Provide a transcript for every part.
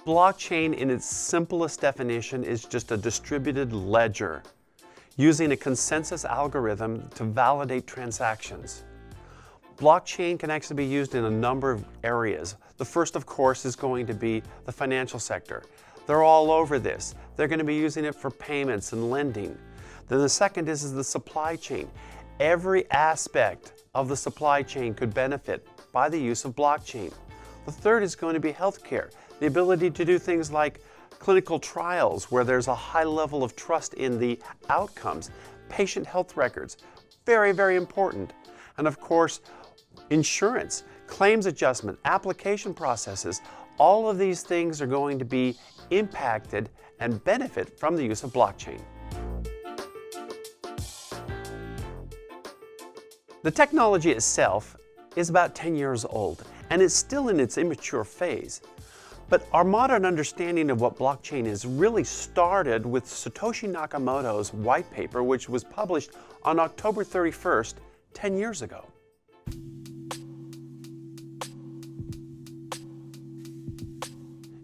Blockchain in its simplest definition is just a distributed ledger using a consensus algorithm to validate transactions. Blockchain can actually be used in a number of areas. The first, of course, is going to be the financial sector. They're all over this. They're going to be using it for payments and lending. Then the second is the supply chain. Every aspect of the supply chain could benefit by the use of blockchain. The third is going to be healthcare. The ability to do things like clinical trials where there's a high level of trust in the outcomes. Patient health records, very, very important. And of course, insurance, claims adjustment, application processes, all of these things are going to be impacted and benefit from the use of blockchain. The technology itself is about 10 years old and it's still in its immature phase. But our modern understanding of what blockchain is really started with Satoshi Nakamoto's white paper, which was published on October 31st, 10 years ago.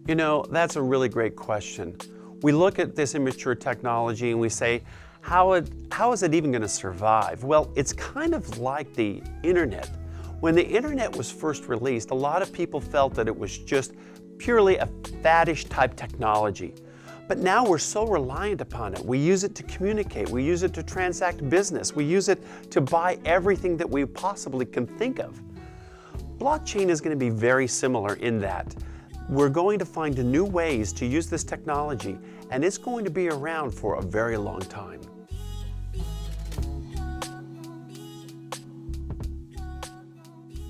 You know, that's a really great question. We look at this immature technology and we say, how is it even going to survive? Well, it's kind of like the internet. When the internet was first released, a lot of people felt that it was just purely a faddish type technology. But now we're so reliant upon it. We use it to communicate. We use it to transact business. We use it to buy everything that we possibly can think of. Blockchain is going to be very similar in that we're going to find new ways to use this technology, and it's going to be around for a very long time.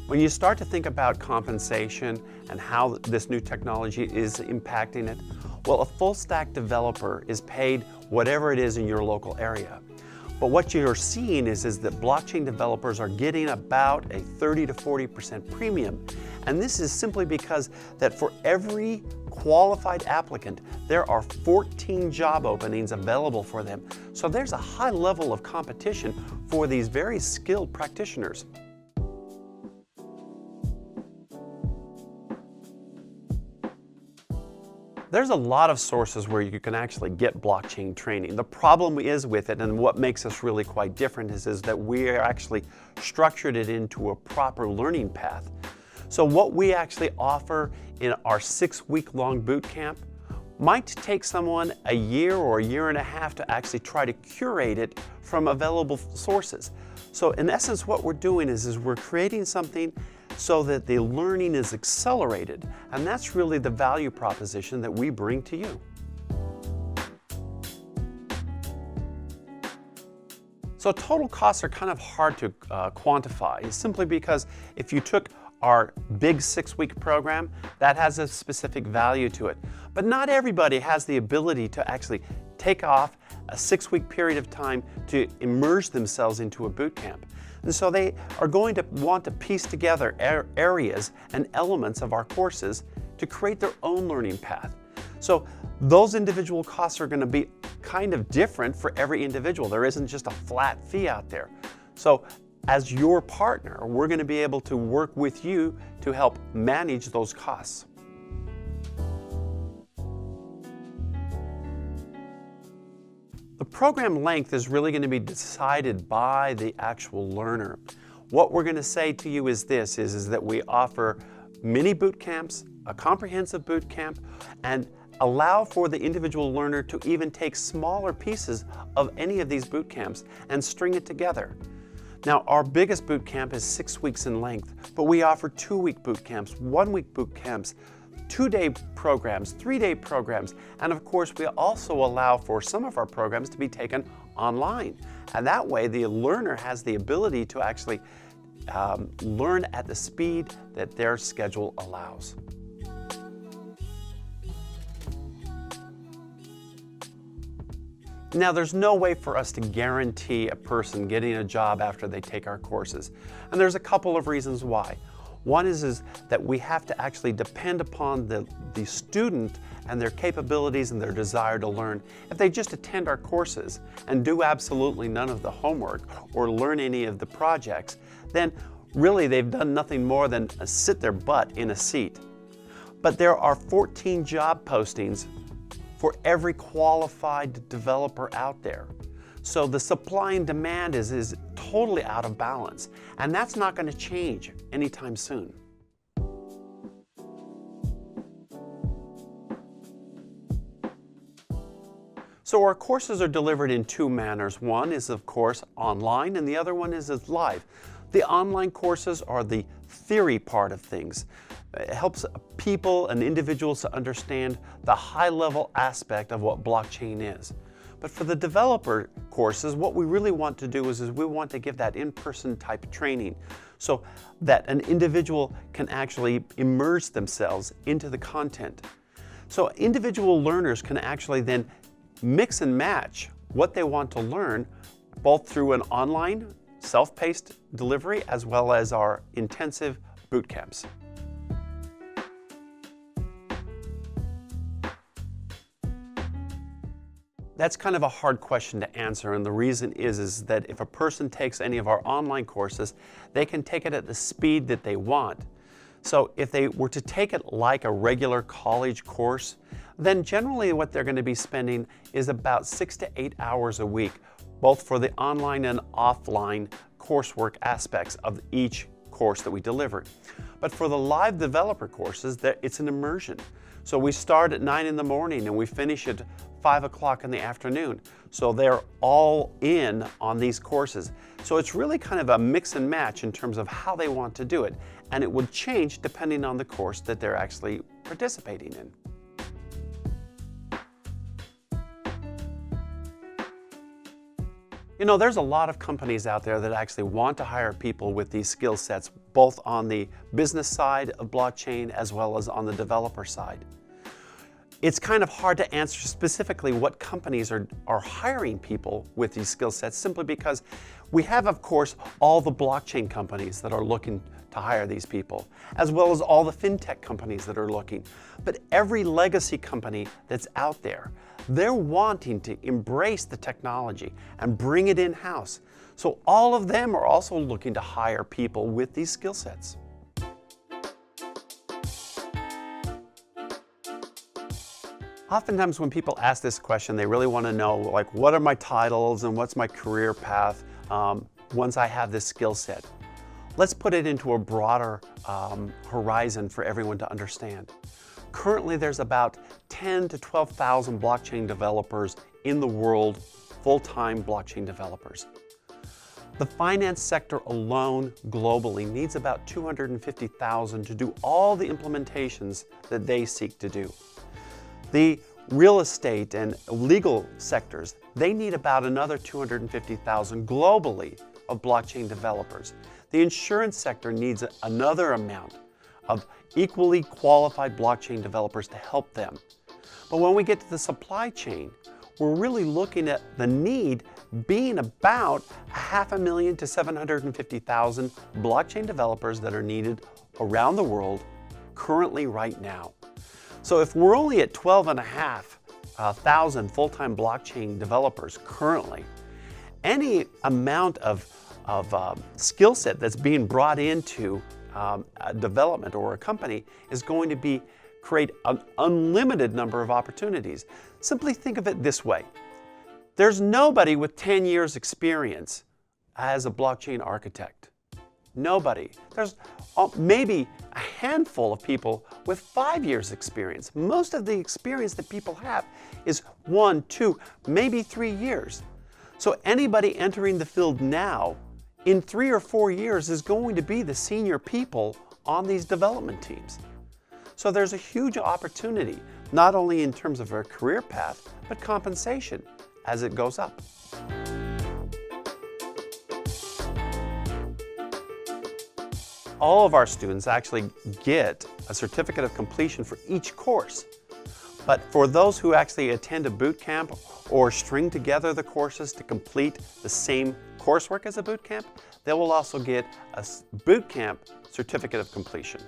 When you start to think about compensation and how this new technology is impacting it, well, a full stack developer is paid whatever it is in your local area. But what you're seeing is that blockchain developers are getting about a 30 to 40% premium. And this is simply because that for every qualified applicant, there are 14 job openings available for them. So there's a high level of competition for these very skilled practitioners. There's a lot of sources where you can actually get blockchain training. The problem is with it, and what makes us really quite different, is that we are actually structured it into a proper learning path. So what we actually offer in our 6-week-long boot camp might take someone a year or a year and a half to actually try to curate it from available sources. So in essence, what we're doing is we're creating something so that the learning is accelerated, and that's really the value proposition that we bring to you. So total costs are kind of hard to quantify, simply because if you took our big 6-week program, that has a specific value to it. But not everybody has the ability to actually take off a 6-week period of time to immerse themselves into a boot camp. And so they are going to want to piece together areas and elements of our courses to create their own learning path. So those individual costs are going to be kind of different for every individual. There isn't just a flat fee out there. So as your partner, we're going to be able to work with you to help manage those costs. The program length is really going to be decided by the actual learner. What we're going to say to you is this, is that we offer mini boot camps, a comprehensive boot camp, and allow for the individual learner to even take smaller pieces of any of these boot camps and string it together. Now, our biggest boot camp is 6 weeks in length, but we offer 2-week boot camps, 1-week boot camps, 2-day programs, 3-day programs, and of course we also allow for some of our programs to be taken online. And that way the learner has the ability to actually learn at the speed that their schedule allows. Now, there's no way for us to guarantee a person getting a job after they take our courses, and there's a couple of reasons why. One is that we have to actually depend upon the student and their capabilities and their desire to learn. If they just attend our courses and do absolutely none of the homework or learn any of the projects, then really they've done nothing more than sit their butt in a seat. but there are 14 job postings for every qualified developer out there. So the supply and demand is totally out of balance, and that's not going to change anytime soon. So our courses are delivered in two manners. One is, of course, online, and the other one is live. The online courses are the theory part of things. It helps people and individuals to understand the high-level aspect of what blockchain is. But for the developer courses, what we really want to do is we want to give that in-person type training so that an individual can actually immerse themselves into the content. So individual learners can actually then mix and match what they want to learn, both through an online self-paced delivery as well as our intensive boot camps. That's kind of a hard question to answer, and the reason is that if a person takes any of our online courses, they can take it at the speed that they want. So if they were to take it like a regular college course, then generally what they're going to be spending is about 6 to 8 hours a week, both for the online and offline coursework aspects of each course that we deliver. But for the live developer courses, it's an immersion. So we start at 9 in the morning and we finish at 5 o'clock in the afternoon. So they're all in on these courses. So it's really kind of a mix and match in terms of how they want to do it. And it would change depending on the course that they're actually participating in. You know, there's a lot of companies out there that actually want to hire people with these skill sets, both on the business side of blockchain as well as on the developer side. It's kind of hard to answer specifically what companies are hiring people with these skill sets, simply because we have, of course, all the blockchain companies that are looking to hire these people, as well as all the fintech companies that are looking. But every legacy company that's out there, they're wanting to embrace the technology and bring it in-house. So all of them are also looking to hire people with these skill sets. Oftentimes when people ask this question, they really want to know, like, what are my titles and what's my career path once I have this skill set? Let's put it into a broader horizon for everyone to understand. Currently, there's about 10 to 12,000 blockchain developers in the world, full-time blockchain developers. The finance sector alone globally needs about 250,000 to do all the implementations that they seek to do. The real estate and legal sectors, they need about another 250,000 globally of blockchain developers. The insurance sector needs another amount of equally qualified blockchain developers to help them. But when we get to the supply chain, we're really looking at the need being about 500,000 to 750,000 blockchain developers that are needed around the world currently right now. So if we're only at 12,500 full-time blockchain developers currently, any amount of skill set that's being brought into a development or a company is going to create an unlimited number of opportunities. Simply think of it this way. There's nobody with 10 years experience as a blockchain architect. Nobody. There's maybe a handful of people with 5 years experience. Most of the experience that people have is 1, 2, maybe 3 years. So anybody entering the field now, in 3 or 4 years, is going to be the senior people on these development teams. So there's a huge opportunity, not only in terms of our career path, but compensation as it goes up. All of our students actually get a certificate of completion for each course. But for those who actually attend a boot camp or string together the courses to complete the same coursework as a boot camp, they will also get a boot camp certificate of completion.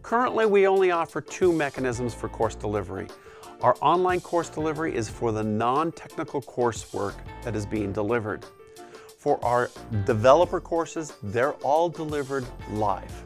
Currently, we only offer 2 mechanisms for course delivery. Our online course delivery is for the non-technical coursework that is being delivered. For our developer courses, they're all delivered live.